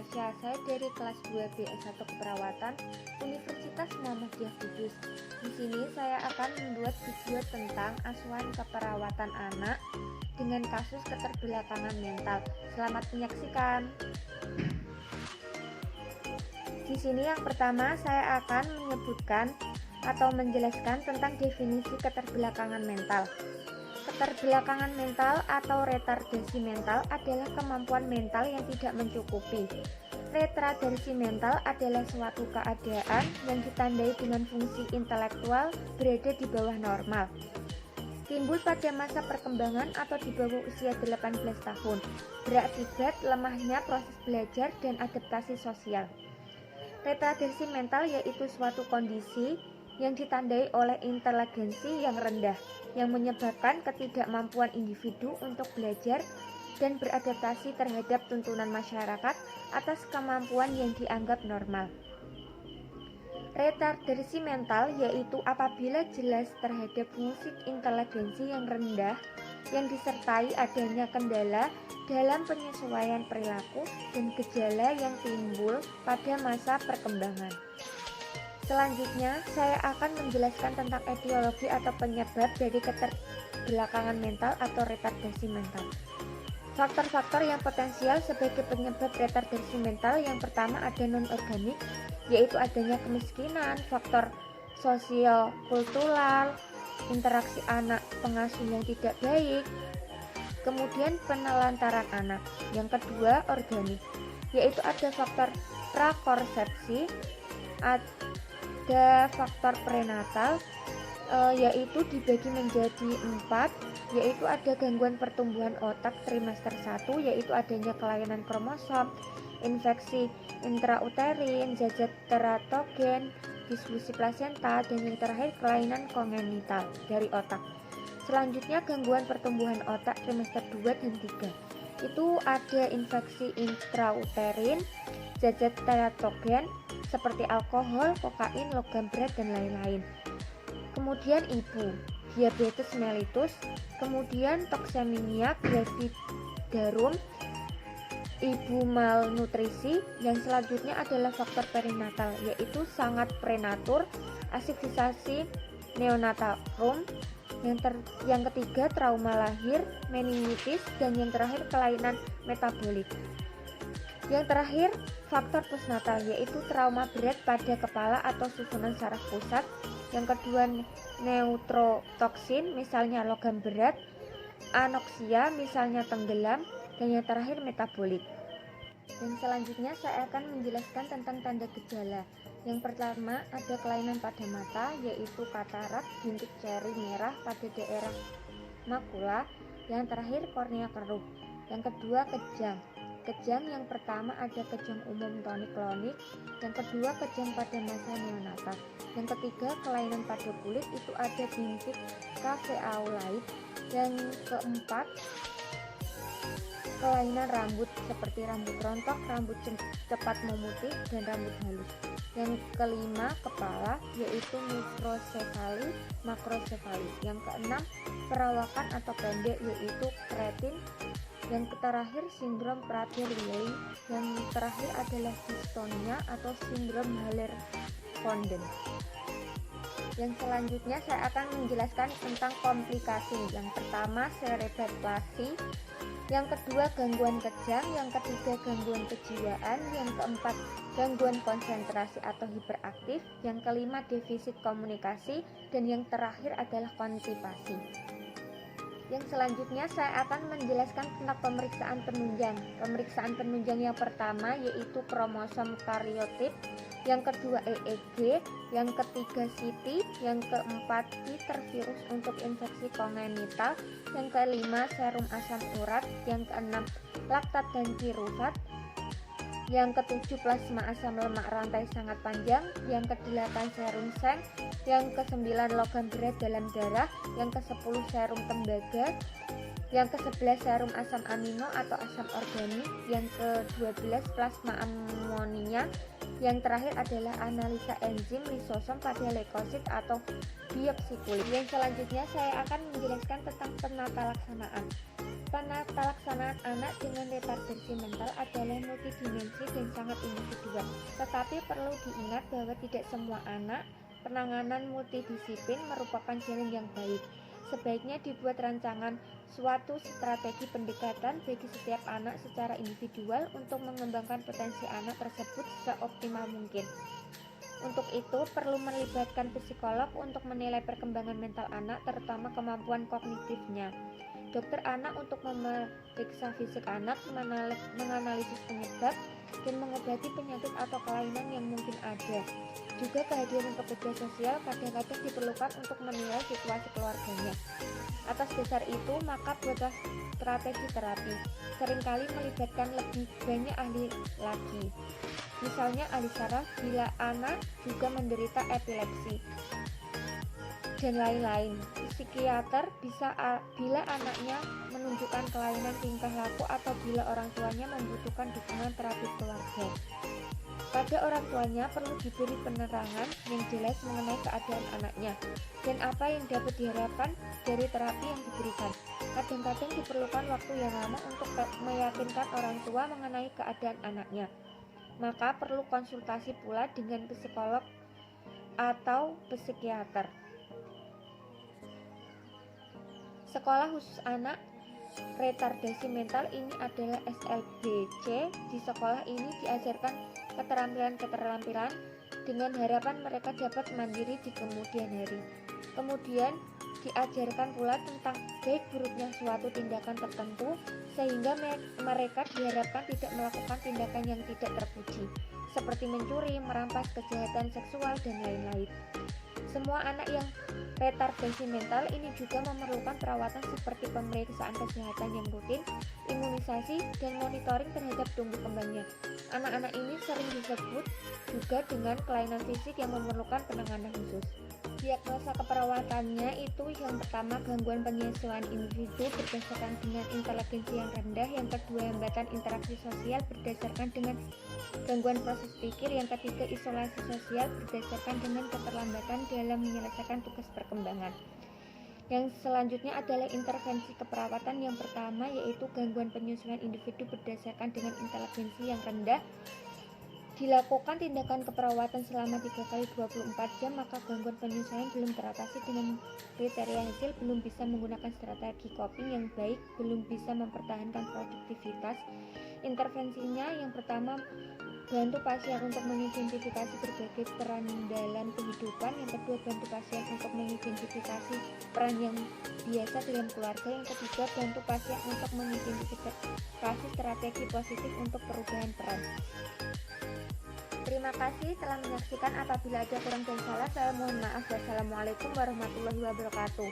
Tasya, saya dari kelas 2B S1 Keperawatan Universitas Muhammadiyah Kudus. Di sini saya akan membuat video tentang asuhan keperawatan anak dengan kasus keterbelakangan mental. Selamat menyaksikan. Di sini yang pertama saya akan menyebutkan atau menjelaskan tentang definisi keterbelakangan mental. Keterbelakangan mental atau retardasi mental adalah kemampuan mental yang tidak mencukupi. Retardasi mental adalah suatu keadaan yang ditandai dengan fungsi intelektual berada di bawah normal. Timbul pada masa perkembangan atau di bawah usia 18 tahun, berakibat lemahnya proses belajar dan adaptasi sosial. Retardasi mental yaitu suatu kondisi yang ditandai oleh inteligensi yang rendah, yang menyebabkan ketidakmampuan individu untuk belajar dan beradaptasi terhadap tuntunan masyarakat atas kemampuan yang dianggap normal. Retardasi mental yaitu apabila jelas terhadap fungsi inteligensi yang rendah yang disertai adanya kendala dalam penyesuaian perilaku dan gejala yang timbul pada masa perkembangan. Selanjutnya, saya akan menjelaskan tentang etiologi atau penyebab dari keterbelakangan mental atau retardasi mental. Faktor-faktor yang potensial sebagai penyebab retardasi mental yang pertama ada non-organik, yaitu adanya kemiskinan, faktor sosio-kultural, interaksi anak pengasuh yang tidak baik, kemudian penelantaran anak. Yang kedua, organik, yaitu ada faktor prakonsepsi, ada faktor prenatal, yaitu dibagi menjadi 4, yaitu ada gangguan pertumbuhan otak trimester 1, yaitu adanya kelainan kromosom, infeksi intrauterin, zat-zat teratogen, disfusi plasenta, dan yang terakhir kelainan kongenital dari otak. Selanjutnya gangguan pertumbuhan otak trimester 2 dan 3, itu ada infeksi intrauterin, zat-zat teratogen seperti alkohol, kokain, logam berat, dan lain-lain. Kemudian ibu, diabetes mellitus, kemudian toksemia gravidarum, ibu malnutrisi. Yang selanjutnya adalah faktor perinatal, yaitu sangat prematur, asidisasi neonatarum. Yang ketiga trauma lahir, meningitis, dan yang terakhir kelainan metabolik. Yang terakhir, faktor postnatal, yaitu trauma berat pada kepala atau susunan saraf pusat. Yang kedua, neutrotoksin, misalnya logam berat, anoksia, misalnya tenggelam, dan yang terakhir metabolik. Dan selanjutnya saya akan menjelaskan tentang tanda gejala. Yang pertama, ada kelainan pada mata, yaitu katarak, bintik ceri merah pada daerah makula. Yang terakhir, kornea keruh. Yang kedua, kejang. Kejang yang pertama ada kejang umum tonik-klonik, yang kedua kejang pada masa neonatal, yang ketiga kelainan pada kulit, itu ada bintik caveolate, yang keempat kelainan rambut seperti rambut rontok, rambut cepat memutih, dan rambut halus. Yang kelima kepala, yaitu mikrosefali, makrosefali. Yang keenam perawakan atau pendek, yaitu kretin. Yang terakhir sindrom Prader-Willi. Yang terakhir adalah dystonia atau sindrom Haller-Fonden. Yang selanjutnya saya akan menjelaskan tentang komplikasi. Yang pertama cerebralasi, yang kedua gangguan kejang, yang ketiga gangguan kejiwaan, yang keempat gangguan konsentrasi atau hiperaktif, yang kelima defisit komunikasi, dan yang terakhir adalah konstipasi. Yang selanjutnya saya akan menjelaskan tentang pemeriksaan penunjang. Pemeriksaan penunjang yang pertama yaitu kromosom kariotip, yang kedua EEG, yang ketiga CT, yang keempat titer virus untuk infeksi kongenital, yang kelima serum asam urat, yang keenam laktat dan piruvat, yang ketujuh plasma asam lemak rantai sangat panjang, yang kedelapan serum seng, yang kesembilan logam berat dalam darah, yang ke-10 serum tembaga, yang ke-11 serum asam amino atau asam organik, yang ke-12 plasma amonia, yang terakhir adalah analisa enzim lisosom pada leukosit atau biopsi kulit. Yang selanjutnya saya akan menjelaskan tentang penata laksanaan. Pelaksanaan anak dengan retardasi mental adalah multidimensi dan sangat individual. Tetapi perlu diingat bahwa tidak semua anak. Penanganan multidisiplin merupakan jalan yang baik. Sebaiknya dibuat rancangan suatu strategi pendekatan bagi setiap anak secara individual untuk mengembangkan potensi anak tersebut seoptimal mungkin. Untuk itu, perlu melibatkan psikolog untuk menilai perkembangan mental anak, terutama kemampuan kognitifnya. Dokter anak untuk memeriksa fisik anak, menganalisis penyebab, dan mengobati penyakit atau kelainan yang mungkin ada. Juga kehadiran pekerja sosial kadang-kadang diperlukan untuk menilai situasi keluarganya. Atas dasar itu, maka buatlah strategi terapi. Seringkali melibatkan lebih banyak ahli lagi. Misalnya ahli saraf bila anak juga menderita epilepsi dan lain-lain. Psikiater bisa bila anaknya menunjukkan kelainan tingkah laku atau bila orang tuanya membutuhkan dukungan terapi keluarga. Pada orang tuanya perlu diberi penerangan yang jelas mengenai keadaan anaknya dan apa yang dapat diharapkan dari terapi yang diberikan. Kadang-kadang diperlukan waktu yang lama untuk meyakinkan orang tua mengenai keadaan anaknya. Maka perlu konsultasi pula dengan psikolog atau psikiater. Sekolah khusus anak retardasi mental ini adalah SLBC. Di sekolah ini diajarkan keterampilan-keterampilan dengan harapan mereka dapat mandiri di kemudian hari. Kemudian diajarkan pula tentang baik buruknya suatu tindakan tertentu sehingga mereka diharapkan tidak melakukan tindakan yang tidak terpuji seperti mencuri, merampas, kejahatan seksual, dan lain-lain. Semua anak yang retardasi mental ini juga memerlukan perawatan seperti pemeriksaan kesehatan yang rutin, imunisasi, dan monitoring terhadap tumbuh kembangnya. Anak-anak ini sering disebut juga dengan kelainan fisik yang memerlukan penanganan khusus. Diagnosa keperawatannya itu yang pertama gangguan penyesuaian individu berdasarkan dengan inteligensi yang rendah, yang kedua hambatan interaksi sosial berdasarkan dengan gangguan proses pikir, yang ketiga isolasi sosial berdasarkan dengan keterlambatan dalam menyelesaikan tugas perkembangan. Yang selanjutnya adalah intervensi keperawatan. Yang pertama yaitu gangguan penyesuaian individu berdasarkan dengan inteligensi yang rendah. Dilakukan tindakan keperawatan selama 3x24 jam, maka gangguan penyesuaian belum teratasi dengan kriteria hasil, belum bisa menggunakan strategi coping yang baik, belum bisa mempertahankan produktivitas. Intervensinya yang pertama bantu pasien untuk mengidentifikasi berbagai peran dalam kehidupan, yang kedua bantu pasien untuk mengidentifikasi peran yang biasa dalam keluarga, yang ketiga bantu pasien untuk mengidentifikasi strategi positif untuk perubahan peran. Terima kasih telah menyaksikan. Apabila ada kurang dan salah, saya mohon maaf. Wassalamualaikum warahmatullahi wabarakatuh.